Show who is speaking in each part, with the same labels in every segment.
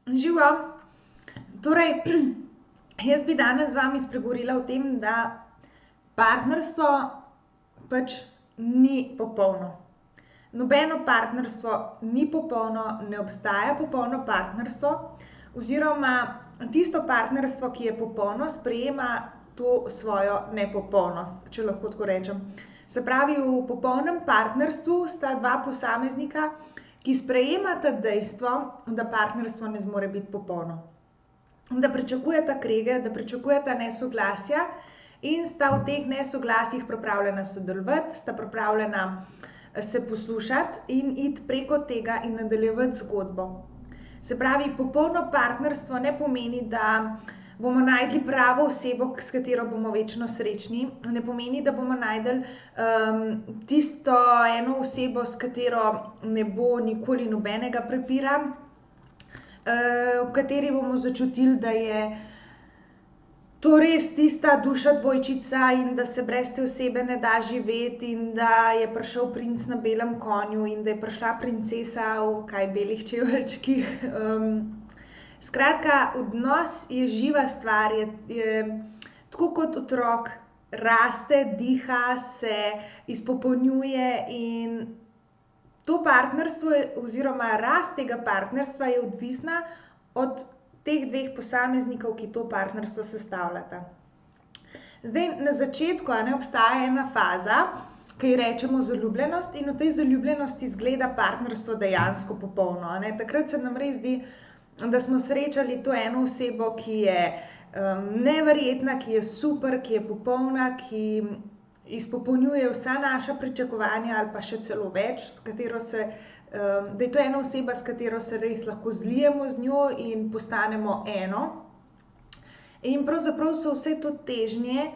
Speaker 1: Živijo. Torej, jaz bi danes z vami spregovorila o tem, da partnerstvo pač ni popolno. Nobeno partnerstvo ni popolno, ne obstaja popolno partnerstvo, oziroma tisto partnerstvo, ki je popolno, sprejema to svojo nepopolnost, če lahko tako rečem. Se pravi, v popolnem partnerstvu sta dva posameznika, ki sprejemata dejstvo, da partnerstvo ne zmore biti popolno. Da pričakujeta krege, da pričakujeta nesoglasja in sta v teh nesoglasjih pripravljena sodelovati, sta pripravljena se poslušati in iti preko tega in nadaljevati zgodbo. Se pravi, popolno partnerstvo ne pomeni, da bomo našli pravo osebo, s katero bomo večno srečni. Ne pomeni, da bomo našli tisto eno osebo, s katero ne bo nikoli nobenega prepira, v kateri bomo začutili, da je to res tista duša dvojčica in da se brez te osebe ne da živeti in da je prišel princ na belem konju in da je prišla princesa v belih čeveljčkih. Skratka, odnos je živa stvar, je tako kot otrok, raste, diha, se izpopolnjuje in to partnerstvo oziroma rast tega partnerstva je odvisna od teh dveh posameznikov, ki to partnerstvo sestavljata. Zdaj, na začetku obstaja ena faza, ki ji rečemo zaljubljenost, in v tej zaljubljenosti izgleda partnerstvo dejansko popolno, Takrat se nam res zdi, da smo srečali to eno osebo, ki je neverjetna, ki je super, ki je popolna, ki izpopolnjuje vsa naša pričakovanja ali pa še celo več, da je to ena oseba, s katero se res lahko zlijemo z njo in postanemo eno. In pravzaprav so vse to težnje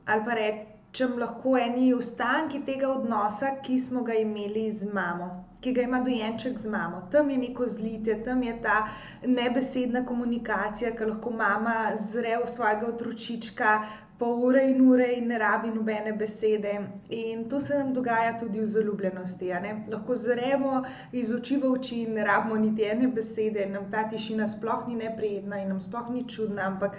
Speaker 1: ali pa rečem lahko eni ostanki tega odnosa, ki smo ga imeli z mamo, ki ga ima dojenček z mamo. Tam je neko zlitje, tam je ta nebesedna komunikacija, ki lahko mama zre v svojega otročička pol ure in ure in ne rabi nobene besede. In to se nam dogaja tudi v zaljubljenosti, Lahko zremo iz oči v oči in ne rabimo niti ene besede, nam ta tišina sploh ni neprijetna in nam sploh ni čudna, ampak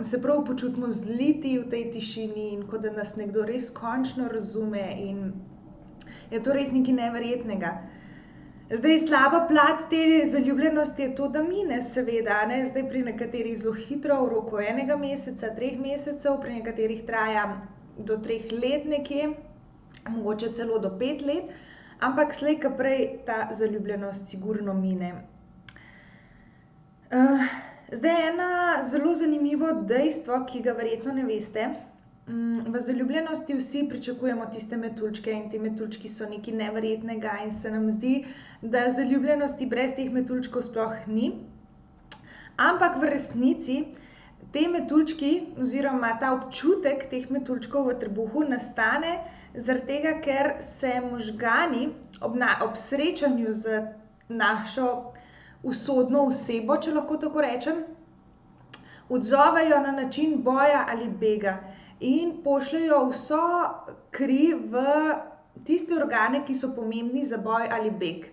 Speaker 1: se prav počutimo zliti v tej tišini in kot da nas nekdo res končno razume in je to res nekaj neverjetnega. Zdaj, slaba plat te zaljubljenosti je to, da mine, seveda, Zdaj pri nekaterih zelo hitro, v roku enega meseca, 3 mesecev, pri nekaterih traja do 3 let nekje, mogoče celo do 5 let, ampak slej ko prej ta zaljubljenost sigurno mine. Zdaj, ena zelo zanimivo dejstvo, ki ga verjetno ne veste. V zaljubljenosti vsi pričakujemo tiste metuljčke in ti metuljčki so nekaj neverjetnega in se nam zdi, da zaljubljenosti brez teh metuljčkov sploh ni. Ampak v resnici te metuljčki oziroma ta občutek teh metuljčkov v trebuhu nastane zaradi tega, ker se možgani ob srečanju z našo usodno osebo, če lahko tako rečem, odzovejo na način boja ali bega in pošljejo vso kri v tiste organe, ki so pomembni za boj ali beg.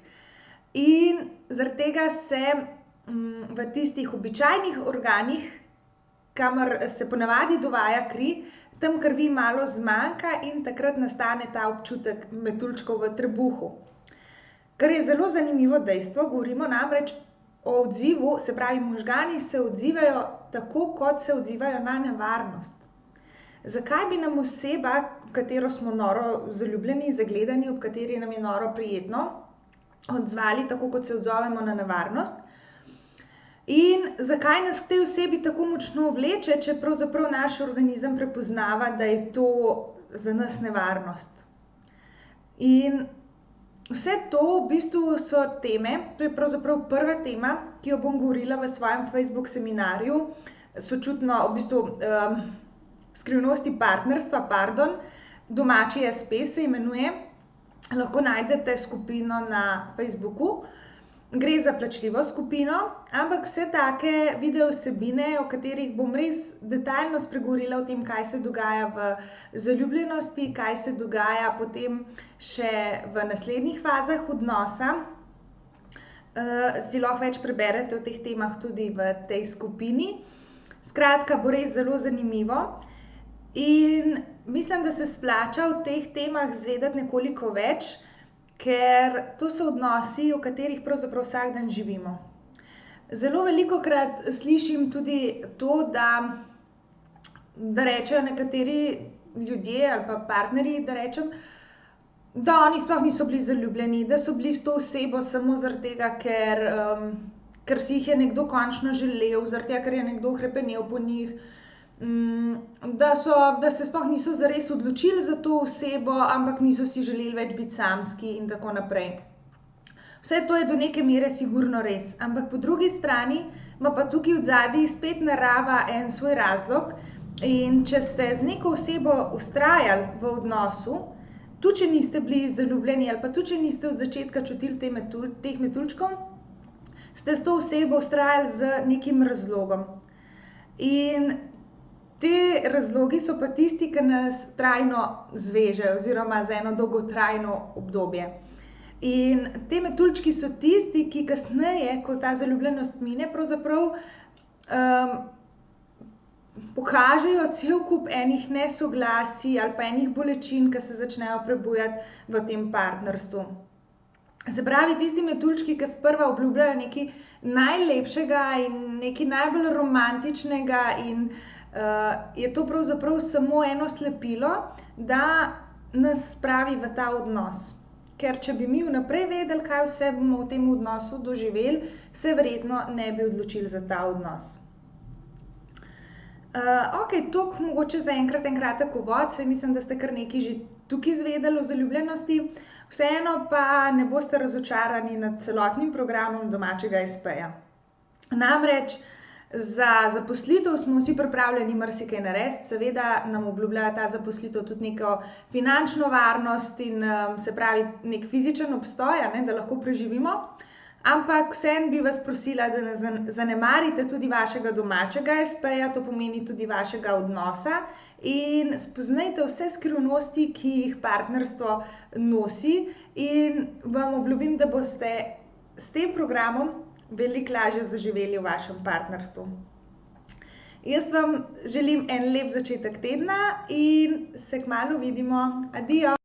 Speaker 1: In zaradi tega se v tistih običajnih organih, kamor se ponavadi dovaja kri, tam krvi malo zmanjka in takrat nastane ta občutek metuljčkov v trebuhu. Kar je zelo zanimivo dejstvo, govorimo namreč o odzivu, se pravi, možgani se odzivajo tako, kot se odzivajo na nevarnost. Zakaj bi nam oseba, v katero smo noro zaljubljeni, zagledani, ob kateri nam je noro prijetno, odzvali tako, kot se odzovemo na nevarnost? In zakaj nas k tej osebi tako močno vleče, če pravzaprav naš organizem prepoznava, da je to za nas nevarnost? In vse to v bistvu so teme, to je pravzaprav prva tema, ki jo bom govorila v svojem Facebook seminarju, sočutno, v bistvu skrivnosti partnerstva, domači SP se imenuje, lahko najdete skupino na Facebooku. Gre za plačljivo skupino, ampak vse take video vsebine, o katerih bom res detaljno spregovorila o tem, kaj se dogaja v zaljubljenosti, kaj se dogaja potem še v naslednjih fazah odnosa, si lahko več preberete o teh temah tudi v tej skupini. Skratka, bo res zelo zanimivo in mislim, da se splača o teh temah izvedeti nekoliko več, ker to so odnosi, v katerih pravzaprav vsak dan živimo. Zelo velikokrat slišim tudi to, da rečejo nekateri ljudje ali pa partnerji, da rečem, da oni sploh niso bili zaljubljeni, da so bili s to osebo samo zaradi tega, ker si jih je nekdo končno želel, zaradi tega, ker je nekdo hrepenel po njih, da se sploh niso zares odločili za to osebo, ampak niso si želeli več biti samski in tako naprej. Vse to je do neke mere sigurno res, ampak po drugi strani ima pa tukaj odzadaj spet narava en svoj razlog in če ste z neko osebo vztrajali v odnosu, tudi če niste bili zaljubljeni ali pa tudi če niste od začetka čutili teh metuljčkov, ste s to osebo vztrajali z nekim razlogom. In ti razlogi so pa tisti, ki nas trajno zvežejo oziroma za eno dolgotrajno obdobje. In te metuljčki so tisti, ki kasneje, ko ta zaljubljenost mine, pravzaprav pokažejo cel kup enih nesoglasij ali pa enih bolečin, ki se začnejo prebujati v tem partnerstvu. Se pravi, tisti metuljčki, ki sprva obljubljajo nekaj najlepšega in nekaj najbolj romantičnega in je to pravzaprav samo eno slepilo, da nas spravi v ta odnos. Ker če bi mi vnaprej vedeli, kaj vse bomo v tem odnosu doživeli, se verjetno ne bi odločili za ta odnos. Okej, toliko mogoče zaenkrat en kratek uvod, saj mislim, da ste kar nekaj že tukaj izvedeli o zaljubljenosti. Vseeno pa ne boste razočarani nad celotnim programom domačega espeja. Namreč za zaposlitev smo vsi pripravljeni marsikaj narediti, seveda nam obljublja ta zaposlitev tudi neko finančno varnost in se pravi neki fizičen obstoj, da lahko preživimo. Ampak vseeno bi vas prosila, da ne zanemarite tudi vašega domačega espeja, to pomeni tudi vašega odnosa in spoznajte vse skrivnosti, ki jih partnerstvo nosi in vam obljubim, da boste s tem programom veliko lažje zaživeli v vašem partnerstvu. Jaz vam želim en lep začetek tedna in se kmalu vidimo. Adijo!